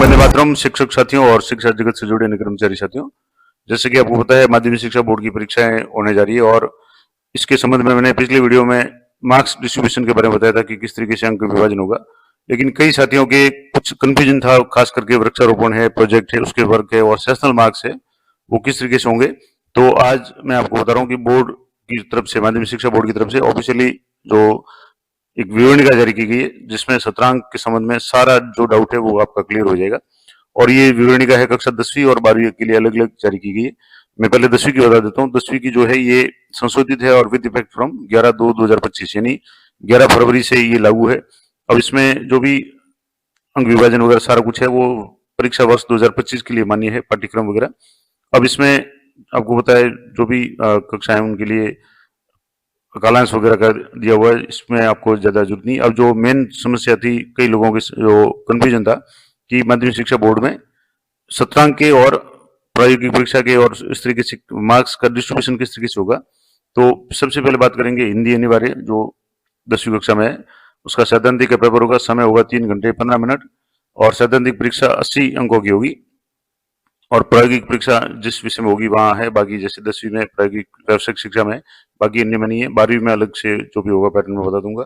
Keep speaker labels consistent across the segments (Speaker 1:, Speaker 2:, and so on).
Speaker 1: वंदे मातरम। शिक्षक साथियों और शिक्षा जगत से जुड़े अन्य कर्मचारी साथियों, जैसे कि आपको पता है माध्यमिक शिक्षा बोर्ड की परीक्षाएं होने जा रही है और इसके संबंध में मैंने पिछले वीडियो में मार्क्स डिस्ट्रीब्यूशन के बारे में बताया था कि किस तरीके से अंक विभाजन होगा। लेकिन कई साथियों के कुछ कंफ्यूजन था, खास करके वृक्षारोपण है, प्रोजेक्ट है, उसके वर्क है और सेशनल मार्क्स है, वो किस तरीके से होंगे। तो आज मैं आपको बता रहा हूँ कि बोर्ड की तरफ से, माध्यमिक शिक्षा बोर्ड की तरफ से ऑफिशियली जो एक विवरणिका जारी की गई है, जिसमें सत्रांक के संबंध में सारा जो डाउट है वो आपका क्लियर हो जाएगा। और ये विवरणिका है कक्षा 10वीं और 12वीं के लिए अलग अलग जारी की गई है। मैं पहले 10वीं की बता देता हूँ। 10वीं की जो है ये संशोधित है और विद इफेक्ट फ्रॉम 11/2/2025, यानी 11 फरवरी से ये लागू है। अब इसमें जो भी अंक विभाजन वगैरह सारा कुछ है वो परीक्षा वर्ष 2025 के लिए मान्य है, पाठ्यक्रम वगैरह। अब इसमें आपको पता है जो भी कक्षाएं उनके लिए कालांश वगैरह का दिया हुआ है, इसमें आपको ज्यादा जरूरत नहीं। अब जो मेन समस्या थी, कई लोगों के जो कंफ्यूजन था कि माध्यमिक शिक्षा बोर्ड में सत्रांक के और प्रायोगिक परीक्षा के और इस तरीके से मार्क्स का डिस्ट्रीब्यूशन किस तरीके से होगा। तो सबसे पहले बात करेंगे हिंदी अनिवार्य जो 10वीं कक्षा में है, उसका सैद्धांतिक का पेपर होगा। समय होगा 3 घंटे 15 मिनट और सैद्धांतिक परीक्षा 80 अंकों की होगी और प्रायोगिक परीक्षा जिस विषय में होगी वहां है। बाकी जैसे 10वीं में प्रायोगिक व्यावसायिक शिक्षा में, बाकी अन्य में नहीं है। 12वीं में अलग से जो भी होगा पैटर्न में बता दूंगा।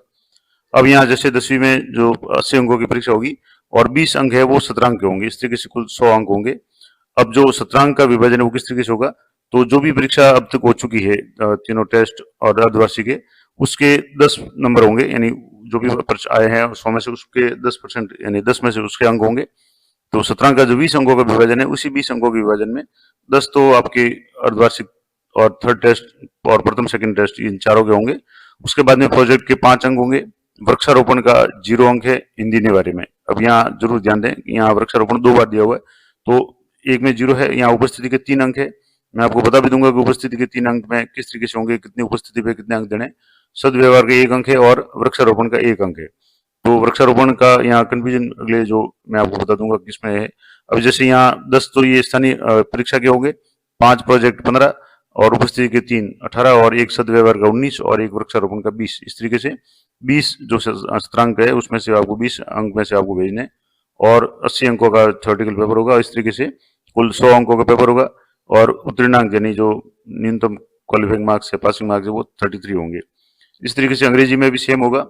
Speaker 1: अब यहाँ जैसे 10वीं में जो 80 अंकों की परीक्षा होगी और 20 अंक है वो सत्रांक के होंगे, इस तरीके से कुल 100 अंक होंगे। अब जो सत्रांक का विभाजन है वो किस तरीके से होगा, तो जो भी परीक्षा अब तक हो चुकी है, तीनों टेस्ट और अर्धवार्षिक है, उसके 10 नंबर होंगे, यानी जो भी आए हैं 100 में से उसके 10%, यानी 10 में से उसके अंक होंगे। तो सत्रांक का जो 20 अंकों का विभाजन है, उसी 20 अंकों के विभाजन में 10 तो आपके अर्धवार्षिक और थर्ड टेस्ट और प्रथम सेकंड टेस्ट इन चारों के होंगे। उसके बाद में प्रोजेक्ट के 5 अंक होंगे। वृक्षारोपण का 0 अंक है हिंदी निवार्य में। अब यहाँ जरूर ध्यान दें, यहाँ वृक्षारोपण 2 बार दिया हुआ है, तो एक में 0 है। यहाँ उपस्थिति के 3 अंक है। मैं आपको बता भी दूंगा कि उपस्थिति के 3 अंक में किस तरीके से होंगे, कितनी उपस्थिति पे कितने अंक देने। सदव्यवहार का 1 अंक है और वृक्षारोपण का 1 अंक है। तो वृक्षारोपण का यहाँ कंफ्यूजन अगले जो मैं आपको बता दूंगा किसमें है। अब जैसे यहाँ 10 तो ये स्थानीय परीक्षा के होंगे, 5 प्रोजेक्ट 15 और उपस्थिति के 3 18 और 1 सदव्यवहार का 19 और 1 वृक्षारोपण का 20। इस तरीके से 20 जो सत्रांक है उसमें से आपको 20 अंक में से आपको भेजने और 80 अंकों का थ्योरेटिकल पेपर होगा। इस तरीके से कुल 100 अंकों का पेपर होगा और उत्तीर्णांक यानी जो न्यूनतम क्वालिफाइंग मार्क्स है, पासिंग मार्क्स है, वो 33 होंगे। इस तरीके से अंग्रेजी में भी सेम होगा,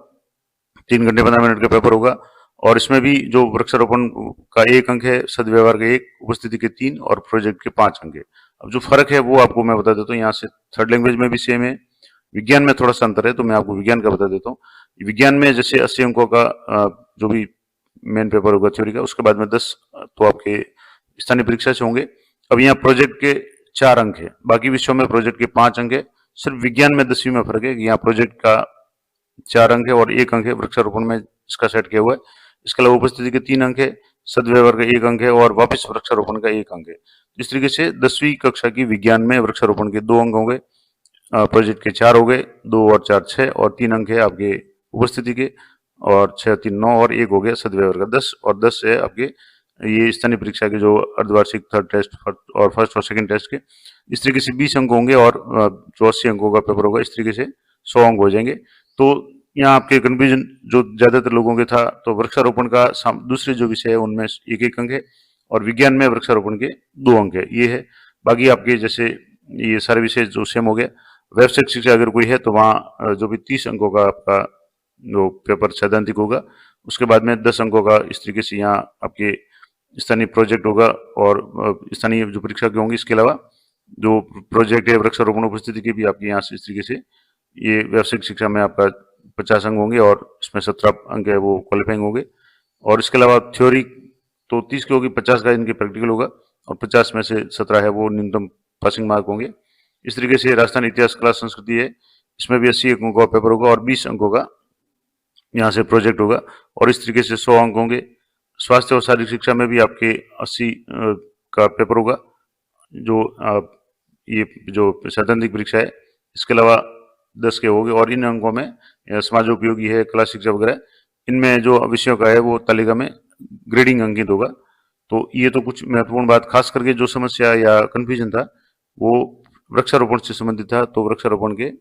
Speaker 1: 3 घंटे 15 मिनट का पेपर होगा और इसमें भी जो वृक्षारोपण का 1 अंक है, सदव्यवहार का 1, उपस्थिति के 3 और प्रोजेक्ट के 5 अंक है। अब जो फर्क है वो आपको मैं बता देता हूँ। यहाँ से थर्ड लैंग्वेज में भी सेम है, विज्ञान में थोड़ा सा अंतर है, तो मैं आपको विज्ञान का बता देता हूँ। विज्ञान में जैसे 80 अंकों का जो भी मेन पेपर होगा थ्योरी का, उसके बाद में 10 तो आपके स्थानीय परीक्षा से होंगे। अब यहाँ प्रोजेक्ट के 4 अंक है, बाकी विषयों में प्रोजेक्ट के 5 अंक है। सिर्फ विज्ञान में 10वीं में फर्क है कि यहाँ प्रोजेक्ट का 4 अंक है और 1 अंक है वृक्षारोपण में इसका सेट किया हुआ है। इसके अलावा उपस्थिति के 3 अंक है, सदव्यवहार का 1 अंक है और वापस वृक्षारोपण का 1 अंक है। इस तरीके से 10वीं कक्षा की विज्ञान में वृक्षारोपण के 2 अंक होंगे, प्रोजेक्ट के 4 हो गए, 2 और 4 6 और 3 अंक है आपके उपस्थिति के, और 6 3 9 और 1 हो गया सदव्यवहार का 10 और 10 है आपके ये स्थानीय परीक्षा के जो अर्धवार्षिक थर्ड टेस्ट और फर्स्ट और सेकंड टेस्ट के। इस तरीके से 20 अंक होंगे और जो 80 अंकों का पेपर होगा, इस तरीके से 100 अंक हो जाएंगे। तो यहाँ आपके कंफ्यूजन जो ज्यादातर लोगों के था, तो वृक्षारोपण का दूसरे जो विषय है उनमें 1 अंक है और विज्ञान में वृक्षारोपण के 2 अंक है, ये है। बाकी आपके जैसे ये सारे विषय जो सेम हो गया। व्यावसायिक शिक्षा अगर कोई है तो वहाँ जो भी 30 अंकों का आपका जो पेपर सैद्धांतिक होगा, उसके बाद में 10 अंकों का इस तरीके से यहाँ आपके स्थानीय प्रोजेक्ट होगा और स्थानीय जो परीक्षा के होंगे। इसके अलावा जो प्रोजेक्ट है वृक्षारोपण उपस्थिति की भी आपके यहाँ से इस तरीके से ये व्यावसायिक शिक्षा में आपका 50 अंक होंगे और इसमें 17 अंक है वो क्वालिफाइंग होंगे। और इसके अलावा थ्योरी तो 30 की होगी, 50 का इनके प्रैक्टिकल होगा और 50 में से 17 है वो न्यूनतम पासिंग मार्क होंगे। इस तरीके से राजस्थान इतिहास कला संस्कृति है, इसमें भी 80 अंकों का पेपर होगा और 20 अंकों का यहाँ से प्रोजेक्ट होगा और इस तरीके से 100 अंक होंगे। स्वास्थ्य और शारीरिक शिक्षा में भी आपके 80 का पेपर होगा, जो ये जो सैद्धांतिक परीक्षा है। इसके अलावा 10 के होंगे और इन अंकों में समाजोपयोगी है, कला शिक्षा वगैरह, इनमें जो विषयों का है वो तालिका में ग्रेडिंग अंकित होगा। तो ये तो कुछ महत्वपूर्ण बात, खास करके जो समस्या या कंफ्यूजन था वो वृक्षारोपण से संबंधित था। तो वृक्षारोपण के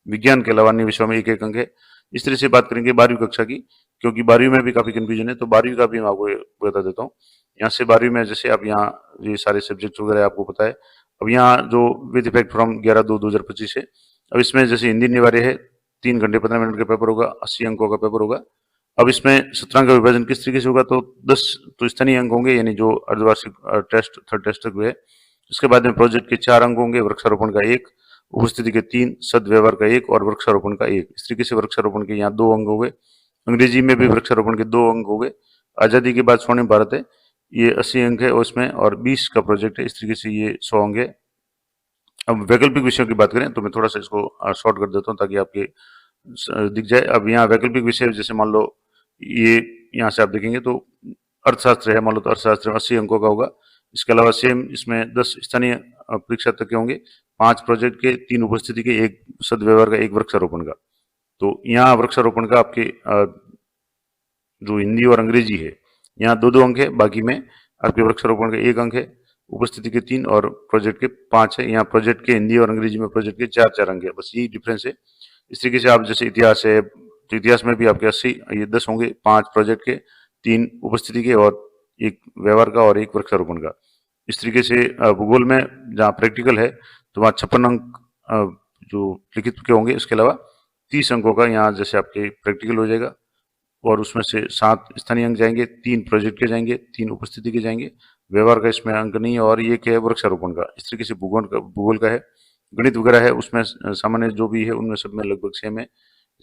Speaker 1: विज्ञान के अलावा अन्य विषयों में 1 अंक है। इस तरह से बात करेंगे 12वीं कक्षा की क्योंकि 12वीं में भी काफी कंफ्यूजन है, तो 12वीं का भी मैं आपको बता देता हूँ। यहाँ से 12वीं में जैसे आप यहाँ ये सारे सब्जेक्ट वगैरह आपको पता है। अब यहाँ जो विद इफेक्ट फ्रॉम 11/2/2025 है, अब इसमें जैसे हिंदी अनिवार्य है, 3 घंटे 15 मिनट का पेपर होगा, 80 अंकों का पेपर होगा। अब इसमें सत्रांक का विभाजन किस तरीके से होगा, तो 10 तो स्थानीय अंक होंगे, यानी जो अर्धवार्षिक टेस्ट, थर्ड टेस्ट तक हुए। इसके बाद में प्रोजेक्ट के 4 अंक होंगे, वृक्षारोपण का 1, उपस्थिति के 3, सदव्यवहार का 1 और वृक्षारोपण का 1। इस तरीके से वृक्षारोपण के यहाँ 2 अंक हो गए। अंग्रेजी में भी वृक्षारोपण के 2 अंक हो गए। आजादी के बाद स्वर्णिम भारत है, ये 80 अंक है और इसमें, और 20 का प्रोजेक्ट है, इस तरीके से ये 100 अंक है। अब वैकल्पिक विषयों की बात करें तो मैं थोड़ा सा इसको शॉर्ट कर देता हूँ ताकि आपके दिख जाए। अब यहाँ वैकल्पिक विषय जैसे मान लो ये यहाँ से आप देखेंगे तो अर्थशास्त्र है, मान लो तो अर्थशास्त्र में 80 अंकों का होगा। इसके अलावा सेम इसमें 10 स्थानीय परीक्षा तक के होंगे, 5 प्रोजेक्ट के, 3 उपस्थिति के, 1 सदव्यवहार का, 1 वृक्षारोपण का। तो यहाँ वृक्षारोपण का आपके जो हिंदी और अंग्रेजी है यहाँ 2-2 अंक है, बाकी में आपके वृक्षारोपण का 1 अंक है, उपस्थिति के 3 और प्रोजेक्ट के 5 है। यहाँ प्रोजेक्ट के हिंदी और अंग्रेजी में प्रोजेक्ट के 4-4 अंक है, बस यही डिफरेंस है। इस तरीके से आप जैसे इतिहास है तो इतिहास में भी आपके 80, ये 10 होंगे, 5 प्रोजेक्ट के, 3 उपस्थिति के और 1 व्यवहार का और 1 वृक्षारोपण का। इस तरीके से भूगोल में जहाँ प्रैक्टिकल है तो वहाँ 56 अंक जो लिखित के होंगे, इसके अलावा 30 अंकों का यहाँ जैसे आपके प्रैक्टिकल हो जाएगा और उसमें से 7 स्थानीय अंक जाएंगे, 3 प्रोजेक्ट के जाएंगे, 3 उपस्थिति के जाएंगे, व्यवहार का इसमें अंक नहीं है और ये क्या है, वृक्षारोपण का। इस तरीके से भूगोल का है। गणित वगैरह है उसमें सामान्य जो भी है उनमें सब में लगभग सेम है,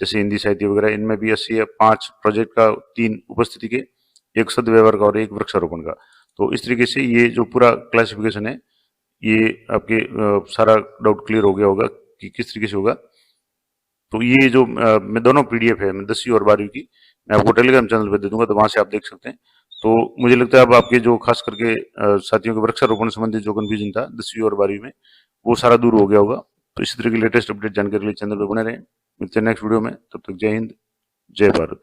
Speaker 1: जैसे हिंदी साहित्य वगैरह इनमें भी 80 है, 5 प्रोजेक्ट का, 3 उपस्थिति के, 1 सदव्यवहार का और 1 वृक्षारोपण का। तो इस तरीके से ये जो पूरा क्लासिफिकेशन है ये आपके सारा डाउट क्लियर हो गया होगा कि किस तरीके से होगा। तो ये जो मैं दोनों पीडीएफ है, मैं 10वीं और 12वीं की, मैं आपको टेलीग्राम चैनल पे दे दूंगा, तो वहां से आप देख सकते हैं। तो मुझे लगता है अब आपके जो खास करके साथियों के वृक्षारोपण संबंधित जो कंफ्यूजन था 10वीं और 12वीं में, वो सारा दूर हो गया होगा। तो इसी तरह की लेटेस्ट अपडेट जानकारी के लिए चैनल पर बने रहें। मिलते हैं नेक्स्ट वीडियो में, तब तक जय हिंद, जय भारत।